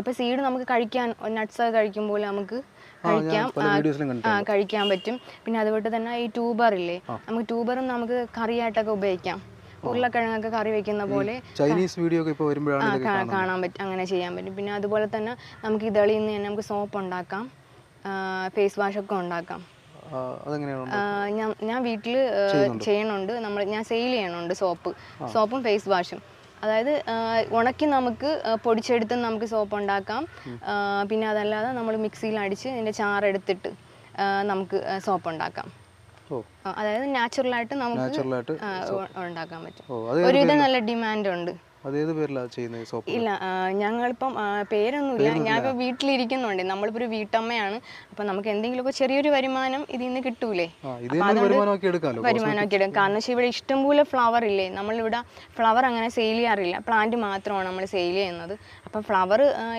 ഇപ്പോൾ സീഡ് നമുക്ക് കഴിക്കാൻ നട്ട്സ് കഴിക്കുമ്പോൾ നമുക്ക് കഴിക്കാൻ പറ്റും. പിന്നെ അതുപോലെ തന്നെ ഈ ട്യൂബർ ഇല്ലേ, നമുക്ക് ട്യൂബറും നമുക്ക് കറിയായിട്ടൊക്കെ ഉപയോഗിക്കാം. ഉരുളക്കിഴങ്ങൊക്കെ കറി വെക്കുന്ന പോലെ ചൈനീസ് വീഡിയോ ഒക്കെ ഇപ്പോൾ വരുമ്പോഴാണ് കാണാൻ പറ്റും, അങ്ങനെ ചെയ്യാൻ പറ്റും. പിന്നെ അതുപോലെ തന്നെ നമുക്ക് ഇതളിയിൽ നിന്ന് തന്നെ നമുക്ക് സോപ്പ് ഉണ്ടാക്കാം, ഫേസ് വാഷൊക്കെ ഉണ്ടാക്കാം. ഞാൻ വീട്ടിൽ ചെയ്യണുണ്ട്, ഞാൻ സെയിൽ ചെയ്യണുണ്ട് സോപ്പും ഫേസ് വാഷും. അതായത് ഉണക്കി നമുക്ക് പൊടിച്ചെടുത്ത് നമുക്ക് സോപ്പ് ഉണ്ടാക്കാം. പിന്നെ അതല്ലാതെ നമ്മൾ മിക്സിയിൽ അടിച്ച് ഇതിൻ്റെ ചാറെടുത്തിട്ട് നമുക്ക് സോപ്പ് ഉണ്ടാക്കാം. അതായത് നാച്ചുറലായിട്ട് നമുക്ക് ഉണ്ടാക്കാൻ പറ്റും. ഒരുവിധം നല്ല ഡിമാൻഡ് ഉണ്ട്. ഇല്ല, ഞങ്ങളിപ്പം പേരൊന്നുമില്ല. ഞാനിപ്പോൾ വീട്ടിലിരിക്കുന്നുണ്ട്. നമ്മളിപ്പോൾ ഒരു വീട്ടമ്മയാണ്. അപ്പം നമുക്ക് എന്തെങ്കിലുമൊക്കെ ചെറിയൊരു വരുമാനം ഇതിൽ നിന്ന് കിട്ടൂലേ, വരുമാനമൊക്കെ എടുക്കാം. കാരണം വെച്ചാൽ ഇവിടെ ഇഷ്ടംപോലെ ഫ്ലവർ ഇല്ലേ, നമ്മളിവിടെ ഫ്ലവർ അങ്ങനെ സെയിൽ ചെയ്യാറില്ല, പ്ലാന്റ് മാത്രമാണ് നമ്മൾ സെയിൽ ചെയ്യുന്നത്. അപ്പം ഫ്ലവർ